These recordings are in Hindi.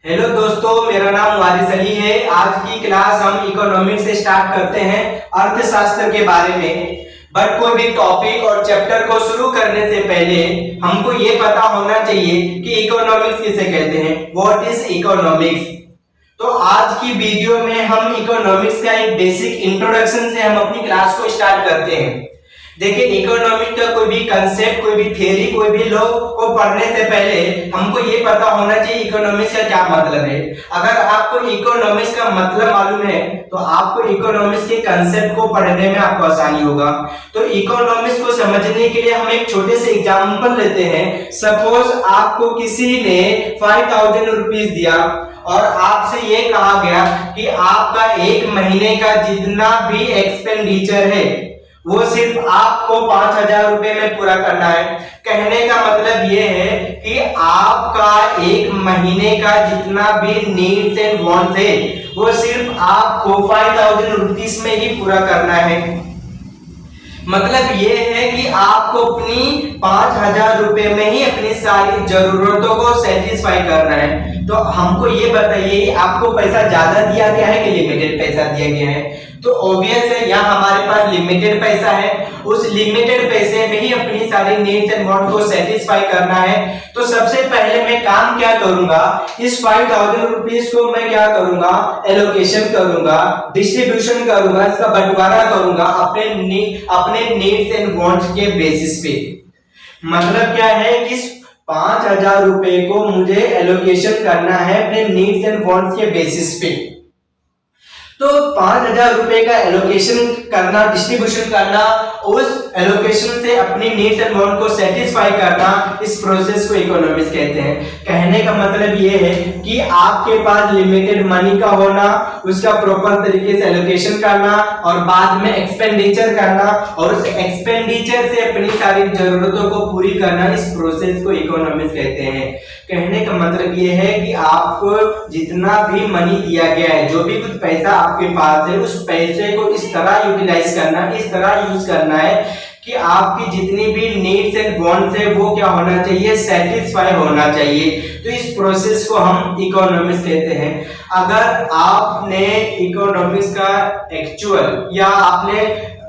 हेलो दोस्तों, मेरा नाम वारिस अली है। आज की क्लास हम इकोनॉमिक्स से स्टार्ट करते हैं, अर्थशास्त्र के बारे में। बट कोई भी टॉपिक और चैप्टर को शुरू करने से पहले हमको ये पता होना चाहिए कि इकोनॉमिक्स किसे कहते हैं, व्हाट इज इकोनॉमिक्स। तो आज की वीडियो में हम इकोनॉमिक्स का एक बेसिक इंट्रोडक्शन से हम अपनी क्लास को स्टार्ट करते हैं। देखिए, इकोनॉमिक का कोई भी कंसेप्ट, कोई भी थ्योरी, कोई भी लॉ को पढ़ने से पहले हमको ये पता होना चाहिए इकोनॉमिक्स का क्या मतलब है। अगर आपको इकोनॉमिक्स का मतलब मालूम है तो आपको इकोनॉमिक्स के कंसेप्ट को पढ़ने में आपको आसानी होगा। तो इकोनॉमिक्स को समझने के लिए हम एक छोटे से एग्जांपल लेते हैं। सपोज आपको किसी ने 5000 रुपीज दिया और आपसे ये कहा गया कि आपका एक महीने का जितना भी एक्सपेंडिचर है वो सिर्फ आपको 5000 रुपए में पूरा करना है। कहने का मतलब ये है कि आपका एक महीने का जितना भी नीड्स एंड वांट्स है वो सिर्फ आपको 5000 रुपीस में ही पूरा करना है। मतलब ये है कि आपको अपनी 5000 रुपए में ही अपनी सारी जरूरतों को सेटिस्फाई करना है। तो हमको ये बताइए, आपको पैसा ज्यादा दिया गया है कि लिमिटेड पैसा दिया गया है? तो ऑब्वियस है, यहाँ हमारे पास लिमिटेड पैसा है। उस लिमिटेड पैसे में ही अपनी सारी नीड्स एंड वांट्स को सेटिस्फाई करना है। तो सबसे पहले मैं काम क्या करूंगा, इस 5000 रुपीस को मैं क्या करूंगा, एलोकेशन करूंगा, डिस्ट्रीब्यूशन करूंगा, इसका बंटवारा करूंगा अपने नीड्स एंड वांट्स के बेसिस पे। मतलब क्या है कि 5000 रुपए को मुझे एलोकेशन करना है अपने नीड्स एंड वांट्स के बेसिस पे। तो 5000 रुपए का एलोकेशन करना, डिस्ट्रीब्यूशन करना, उस एलोकेशन से अपनी नीड्स एंड वांट को सेटिस्फाई करना, इस प्रोसेस को इकोनॉमिक्स कहते हैं। कहने का मतलब ये है कि आपके पास लिमिटेड मनी का होना, उसका प्रॉपर तरीके से एलोकेशन करना और बाद में एक्सपेंडिचर करना और उस एक्सपेंडिचर से अपनी सारी जरूरतों को पूरी करना, इस प्रोसेस को इकोनॉमिक्स कहते हैं। कहने का मतलब ये है कि आपको जितना भी मनी दिया गया है, जो भी कुछ पैसा आपके पास है, उस पैसे को इस तरह यूटिलाइज करना, इस तरह यूज करना है कि आपकी जितनी भी नीड्स एंड वांट्स है वो क्या होना चाहिए, सेटिस्फाई होना चाहिए। तो इस प्रोसेस को हम इकोनॉमिक्स कहते हैं। अगर आपने इकोनॉमिक्स का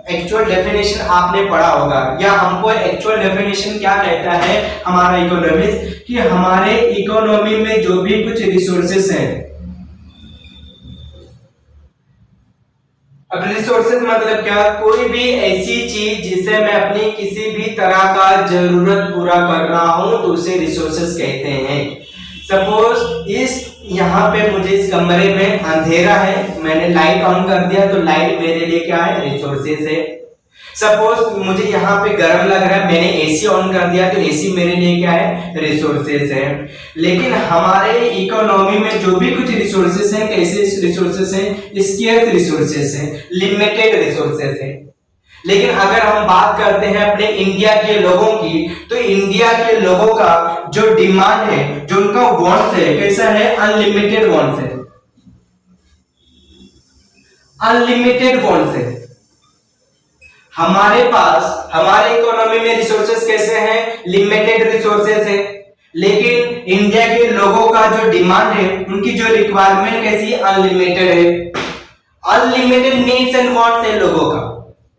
एक्चुअल डेफिनेशन आपने पढ़ा होगा, या हमको एक्चुअल डेफिनेशन क्या कहता है हमारा इकोनॉमिक्स, कि हमारे इकोनॉमी में जो भी कुछ रिसोर्सेस हैं, अब रिसोर्सेज मतलब क्या, कोई भी ऐसी चीज जिसे मैं अपनी किसी भी तरह का जरूरत पूरा कर रहा हूं तो उसे रिसोर्सेज कहते हैं। सपोज यहाँ पे मुझे इस कमरे में अंधेरा है, मैंने लाइट ऑन कर दिया तो लाइट मेरे लिए क्या है, रिसोर्सेज है। सपोज मुझे यहाँ पे गर्म लग रहा है, मैंने एसी ऑन कर दिया तो एसी मेरे लिए क्या है, रिसोर्सेज है। लेकिन हमारे इकोनॉमी में जो भी कुछ रिसोर्सेज हैं, कैसे रिसोर्सेज हैं, स्केर्स रिसोर्सेज हैं, लिमिटेड रिसोर्सेज हैं। लेकिन अगर हम बात करते हैं अपने इंडिया के लोगों की, तो इंडिया के लोगों का जो डिमांड है, जो उनका वांट्स है, कैसा है, अनलिमिटेड वांट्स है, अनलिमिटेड वांट्स है। हमारे पास हमारे इकोनॉमी में रिसोर्सेज कैसे हैं, लिमिटेड रिसोर्सेज हैं। लेकिन इंडिया के लोगों का जो डिमांड है, उनकी जो रिक्वायरमेंट कैसी है, अनलिमिटेड है, अनलिमिटेड नीड्स एंड वांट्स है लोगों का।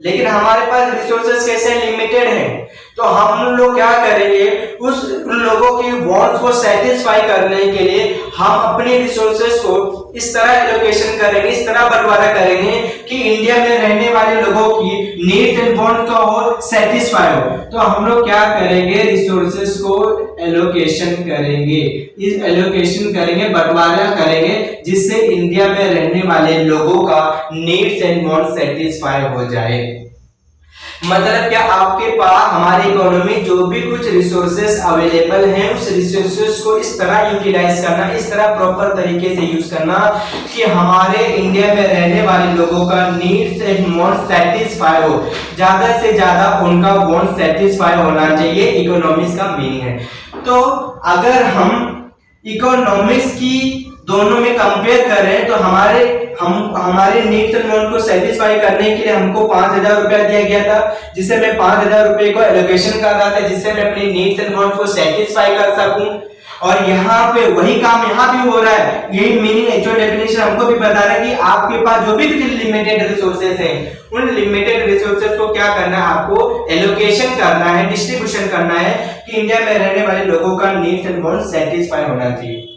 लेकिन हमारे पास रिसोर्सेज कैसे लिमिटेड हैं। तो हम लोग क्या करेंगे, उन लोगों की वांट्स को सेटिस्फाई करने के लिए हम अपने रिसोर्सेज को इस तरह एलोकेशन करेंगे, इस तरह बंटवारा करेंगे कि इंडिया में रहने वाले लोगों की नीड्स एंड वांट का हो, सेटिस्फाई हो। तो हम लोग क्या करेंगे, रिसोर्सेज को एलोकेशन करेंगे, इस एलोकेशन करेंगे, बंटवारा करेंगे, जिससे इंडिया में रहने वाले लोगों का नीड्स एंड वांट सेटिस्फाई हो जाए। मतलब क्या, आपके पास हमारी इकोनॉमी जो भी कुछ रिसोर्सेस अवेलेबल हैं, उस रिसोर्सेस को इस तरह यूटिलाइज करना, इस तरह प्रॉपर तरीके से यूज करना कि हमारे इंडिया में रहने वाले लोगों का नीड्स एंड वांट सेटिस्फाई हो, ज्यादा से ज्यादा उनका वांट सेटिस्फाई होना चाहिए, इकोनॉमिक्स का मीनिंग है। तो अगर हम इकोनॉमिक्स की दोनों में कंपेयर करें तो हमारे नीड्स एंड वांट को सेटिस्फाई करने के लिए हमको 5000 रुपया दिया गया था, जिससे मैं 5000 रुपए को एलोकेशन कर रहा था, जिससे मैं अपनी नीड्स एंड वांट को सेटिस्फाई कर सकूं। और यहाँ पे वही काम यहाँ भी हो रहा है। यही मीनिंग एक्चुअल डेफिनेशन हमको भी बता रहा है कि आपके पास जो भी लिमिटेड रिसोर्सेज हैं, उन लिमिटेड रिसोर्सेज को क्या करना है, आपको एलोकेशन करना है, डिस्ट्रीब्यूशन करना है कि इंडिया में रहने वाले लोगों का नीड्स एंड वांट्स सेटिस्फाई होना चाहिए।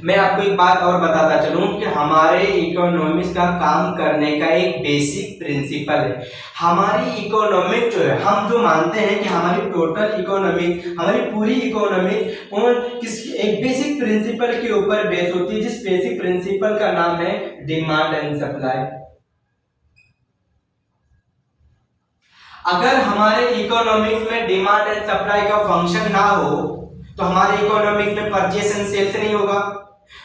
मैं आपको एक बात और बताता चलूं कि हमारे इकोनॉमिक्स का काम करने का एक बेसिक प्रिंसिपल है। हमारी इकोनॉमिक जो है, हम जो मानते हैं कि हमारी टोटल इकोनॉमिक, हमारी पूरी इकोनॉमिक एक बेसिक प्रिंसिपल के ऊपर बेस होती है, जिस बेसिक प्रिंसिपल का नाम है डिमांड एंड सप्लाई। अगर हमारे इकोनॉमिक्स में डिमांड एंड सप्लाई का फंक्शन ना हो तो हमारे इकोनॉमिक्स में परचेस एंड सेल्स नहीं होगा।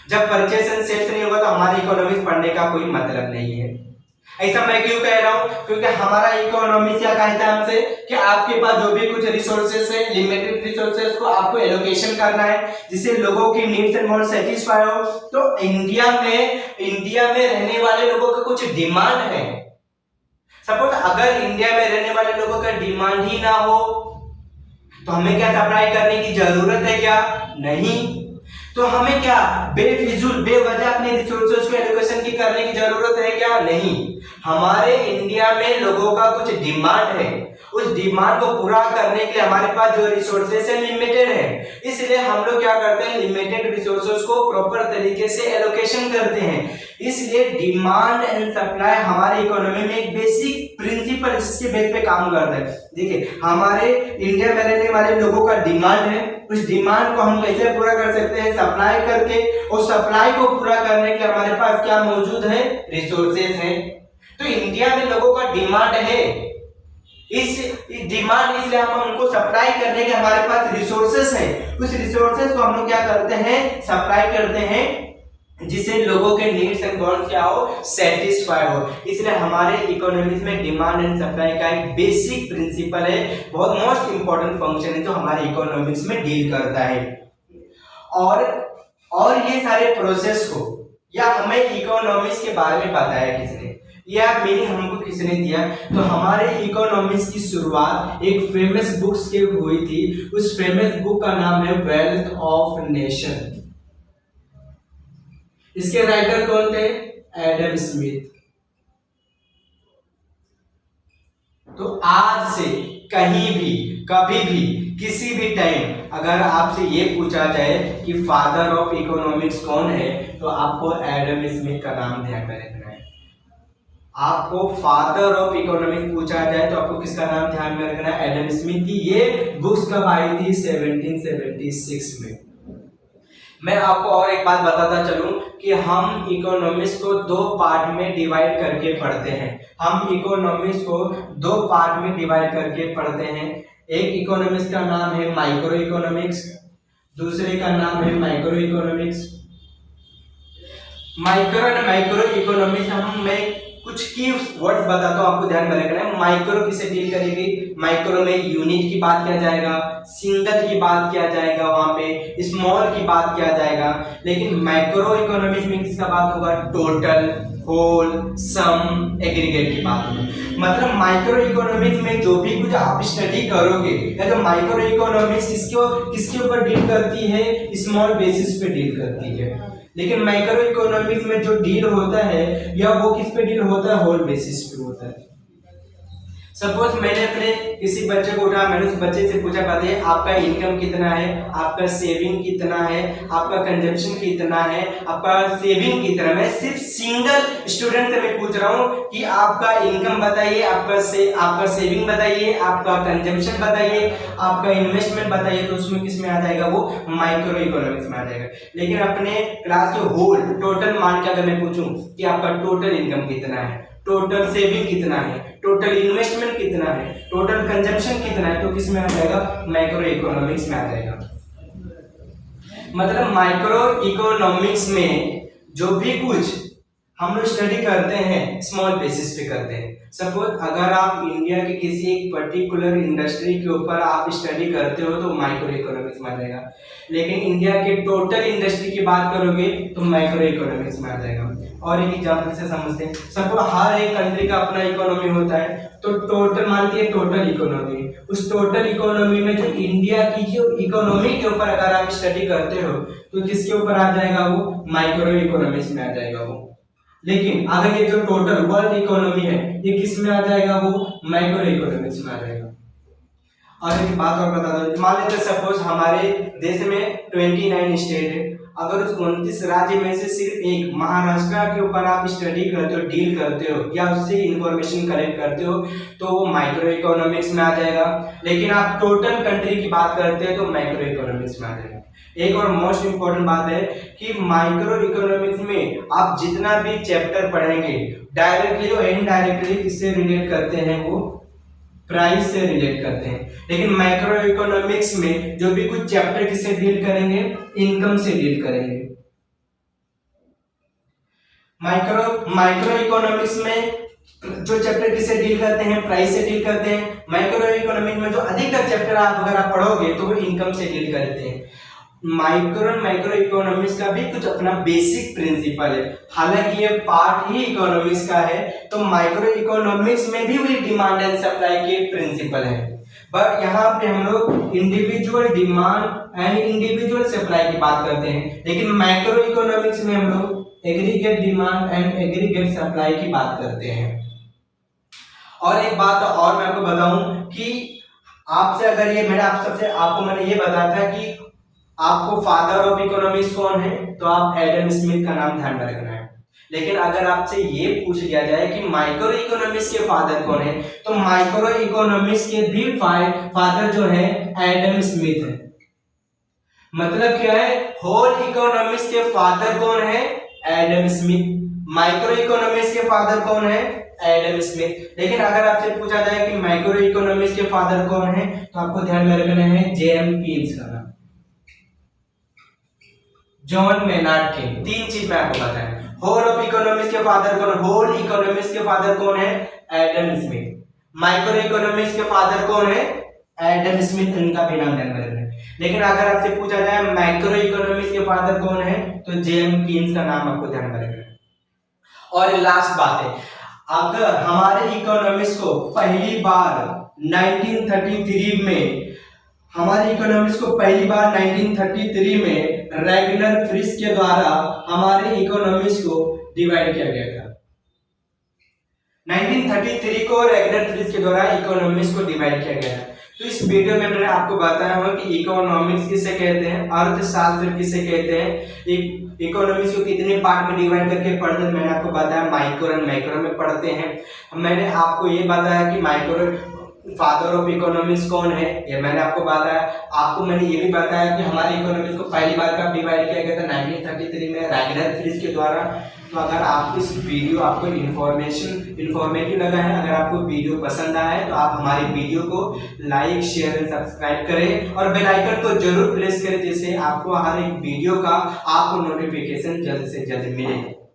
जब परचेस एंड सेल्स नहीं होगा तो हमारे इकोनॉमिक्स पढ़ने का कोई मतलब नहीं है। ऐसा मैं क्यों कह रहा हूं? क्योंकि हमारा इकोनॉमिक्स क्या कहता है हमसे कि आपके पास जो भी कुछ रिसोर्सेस है, लिमिटेड रिसोर्सेस को आपको एलोकेशन करना है जिससे लोगों की नीड्स एंड वांट्स सेटिस्फाई हो। तो इंडिया में रहने वाले लोगों का कुछ डिमांड है। सपोज अगर इंडिया में रहने वाले लोगों का डिमांड ही ना हो तो हमें क्या सप्लाई करने की जरूरत है क्या? नहीं। तो हमें क्या बेफिजूल बेवजह अपने रिसोर्सेज को एलोकेशन की करने की जरूरत है क्या? नहीं। हमारे इंडिया में लोगों का कुछ डिमांड है, उस डिमांड को पूरा करने के लिए हमारे पास जो रिसोर्सेज है लिमिटेड है, इसलिए हम लोग क्या करते हैं, लिमिटेड रिसोर्सेज को प्रॉपर तरीके से एलोकेशन करते हैं। इसलिए डिमांड एंड सप्लाई हमारे इकोनॉमी में एक बेसिक प्रिंसिपल जिसके बेस पे काम करता है। देखिए हमारे इंडिया में रहने वाले लोगों का डिमांड है, उस डिमांड को हम कैसे पूरा कर सकते हैं? सप्लाई करके। और सप्लाई को पूरा करने के लिए हमारे पास क्या मौजूद है? रिसोर्सेज हैं। तो इंडिया में लोगों का डिमांड है, इस डिमांड इसलिए हम उनको सप्लाई करने के हमारे पास रिसोर्सेस हैं। उस रिसोर्सेस को हम लोग क्या करते हैं? सप्लाई करते हैं जिससे लोगों के नीड्स एंड वांट्स क्या हो? सेटिस्फाई हो। इसलिए हमारे इकोनॉमिक्स में डिमांड एंड सप्लाई का एक बेसिक प्रिंसिपल है, बहुत मोस्ट इंपॉर्टेंट फंक्शन है जो हमारे इकोनॉमिक्स में डील करता है। और ये सारे प्रोसेस को या हमें इकोनॉमिक्स के बारे में पता है किसने, या मीनिंग हमको किसने दिया? तो हमारे इकोनॉमिक्स की शुरुआत एक फेमस बुक से हुई थी। उस फेमस बुक का नाम है वेल्थ ऑफ नेशन। इसके राइटर कौन थे? Adam Smith. तो आज से कहीं भी कभी भी किसी भी टाइम अगर आपसे ये पूछा जाए कि फादर ऑफ इकोनॉमिक्स कौन है तो आपको एडम स्मिथ का नाम ध्यान में रखना है। आपको फादर ऑफ इकोनॉमिक्स पूछा जाए तो आपको किसका नाम ध्यान में रखना है? एडम स्मिथ की। ये बुक्स कब आई थी? 1776 में। मैं आपको और एक बात बताता चलूं कि हम इकोनॉमिक्स को दो पार्ट में डिवाइड करके पढ़ते हैं। हम इकोनॉमिक्स को दो पार्ट में डिवाइड करके पढ़ते हैं। एक इकोनॉमिक्स का नाम है माइक्रो इकोनॉमिक्स, दूसरे का नाम है माइक्रो इकोनॉमिक्स। माइक्रो इकोनॉमिक्स मैं कुछ की वर्ड्स बताता हूं, आपको ध्यान में रखना है। माइक्रो किसे डील करेगी? माइक्रो में यूनिट की बात किया जाएगा, सिंगल की बात किया जाएगा, वहां पे स्मॉल की बात किया जाएगा। लेकिन माइक्रो इकोनॉमिक्स में किसका बात होगा? टोटल, होल, सम, एग्रीगेट की बात होगी। मतलब माइक्रो इकोनॉमिक्स में जो भी कुछ आप स्टडी करोगे या तो माइक्रो इकोनॉमिक्स किसके ऊपर डील करती है? स्मॉल बेसिस पे डील करती है। लेकिन माइक्रो इकोनॉमिक्स में जो डील होता है या वो किस पे डील होता है? होल बेसिस पे होता है। सपोज मैंने अपने किसी बच्चे को उठा, मैंने उस बच्चे से पूछा बताइए आपका इनकम कितना है, आपका सेविंग कितना है, आपका कंजम्पशन कितना है, आपका सेविंग कितना है। मैं सिर्फ सिंगल स्टूडेंट से मैं पूछ रहा हूँ कि आपका इनकम बताइए, आपका सेविंग बताइए, आपका कंजम्पशन बताइए, आपका इन्वेस्टमेंट बताइए। तो उसमें किस में आ जाएगा? वो माइक्रो इकोनॉमिक्स में आ जाएगा। लेकिन अपने क्लास के होल टोटल मान के अगर मैं पूछूं कि आपका टोटल इनकम कितना है, टोटल सेविंग कितना है, टोटल इन्वेस्टमेंट कितना है, टोटल कंजम्पशन कितना है, तो किस में आ जाएगा? माइक्रो इकोनॉमिक्स में आ जाएगा। मतलब माइक्रो इकोनॉमिक्स में जो भी कुछ हम लोग स्टडी करते हैं स्मॉल बेसिस पे करते हैं। सपोज अगर आप इंडिया के किसी एक पर्टिकुलर इंडस्ट्री के ऊपर आप स्टडी करते हो तो माइक्रो इकोनॉमिक्स में आ जाएगा, लेकिन इंडिया के टोटल इंडस्ट्री की बात करोगे तो माइक्रो इकोनॉमिक्स में आ जाएगा। और एक एग्जांपल से समझते हैं, सपोज हर एक कंट्री का अपना इकोनॉमी होता है, तो टोटल मानती है टोटल इकोनॉमी, उस टोटल इकोनॉमी में जो इंडिया की जो इकोनॉमी के ऊपर अगर आप स्टडी करते हो तो किसके ऊपर आ जाएगा, वो माइक्रो इकोनॉमिक्स में आ जाएगा वो। लेकिन अगर ये जो टोटल वर्ल्ड इकोनॉमी है ये किस में आ जाएगा, वो माइक्रो इकोनॉमिक्स में आ जाएगा। और एक बात और बता दो, मान लेते सपोज हमारे देश में 29 स्टेट है, अगर उस 29 राज्य में से सिर्फ एक महाराष्ट्र के ऊपर आप स्टडी करते हो, डील करते हो या उससे इंफॉर्मेशन कलेक्ट करते हो तो वो माइक्रो इकोनॉमिक्स में आ जाएगा। लेकिन आप टोटल कंट्री की बात करते हो तो माइक्रो इकोनॉमिक्स में आ जाएगा। एक और मोस्ट इंपॉर्टेंट बात है कि माइक्रो इकोनॉमिक्स में आप जितना भी चैप्टर पढ़ेंगे डायरेक्टली और इनडायरेक्टली किससे रिलेट करते हैं, वो प्राइस से रिलेट करते हैं। लेकिन माइक्रो इकोनॉमिक्स में जो भी कुछ चैप्टर किससे डील करेंगे, इनकम से डील करेंगे। माइक्रो इकोनॉमिक्स में जो चैप्टर किससे डील करते हैं, प्राइस से डील करते हैं। माइक्रो इकोनॉमिक्स में जो अधिकतर चैप्टर आप अगर आप पढ़ोगे तो वो इनकम से डील करते हैं। माइक्रो इकोनॉमिक्स का भी कुछ अपना बेसिक प्रिंसिपल है, हालांकि ये पार्ट ही इकोनॉमिक्स का है, तो माइक्रो इकोनॉमिक्स में भी वही डिमांड एंड सप्लाई के प्रिंसिपल है। बट यहाँ पे हम लोग individual demand and individual supply की बात करते हैं, लेकिन माइक्रो इकोनॉमिक्स में हम लोग aggregate demand and aggregate supply की बात करते हैं। और एक बात और मैं आपको बताऊं कि आपसे अगर ये मैंने ये बताया था कि आपको फादर ऑफ इकोनॉमिक्स कौन है, तो आप एडम स्मिथ का नाम ध्यान में रखना है। लेकिन अगर आपसे ये पूछ लिया जाए कि माइक्रो इकोनॉमिक्स के फादर कौन है, तो माइक्रो इकोनॉमिक्स के भी फादर जो है एडम स्मिथ है। मतलब क्या है, होल इकोनॉमिक्स के फादर कौन है, एडम स्मिथ। माइक्रो इकोनॉमिक्स के फादर कौन है, एडम स्मिथ। लेकिन अगर आपसे पूछा जाए कि माइक्रो इकोनॉमिक्स के फादर कौन है, तो आपको ध्यान में रखना है जेएम कीन्स का नाम, जॉन मेनार्ड के। तीन चीज मैं आपको बताया, होल ऑफ इकोनॉमिक्स के फादर कौन, होल इकोनॉमिक्स के फादर कौन है, एडम स्मिथ। माइक्रो इकोनॉमिक्स के फादर कौन है, एडम स्मिथ, इनका भी नाम ध्यान में रखना है। लेकिन अगर आपसे पूछा जाए माइक्रो इकोनॉमिक्स के फादर कौन है, तो जेएम कीन्स का नाम आपको ध्यान में रखना है। और लास्ट बात है, अगर हमारे इकोनॉमिक्स को पहली बार 1933 में हमारे इकोनॉमिक्स को पहली बार 1933 में रैगनर फ्रिश के द्वारा हमारे इकोनॉमिक्स को डिवाइड किया गया था। 1933 को रैगनर फ्रिश के द्वारा इकोनॉमिक्स को डिवाइड किया गया था। तो इस वीडियो में मैंने आपको बताया हुआ कि इकोनॉमिक्स किसे कहते हैं, अर्थशास्त्र किसे कहते हैं, इकोनॉमिक्स को कितने पार्ट में डिवाइड करके पढ़ते हैं मैंने आपको बताया, माइक्रो एंड मैक्रो में पढ़ते हैं। मैंने आपको ये बताया कि माइक्रो फादर ऑफ इकोनॉमिक्स कौन है, ये मैंने आपको बताया। आपको मैंने ये भी बताया कि हमारे इकोनॉमिक्स को पहली बार कब डिवाइड किया गया था, 1933 में रैगनर फ्रिश के द्वारा। तो अगर आप इस वीडियो आपको इन्फॉर्मेटिव लगा है, अगर आपको वीडियो पसंद आया है, तो आप हमारे वीडियो को लाइक शेयर एंड सब्सक्राइब करें और बेल आइकन को जरूर प्रेस करें, जिससे आपको हर एक वीडियो का आपको नोटिफिकेशन जल्द से जल्द मिले।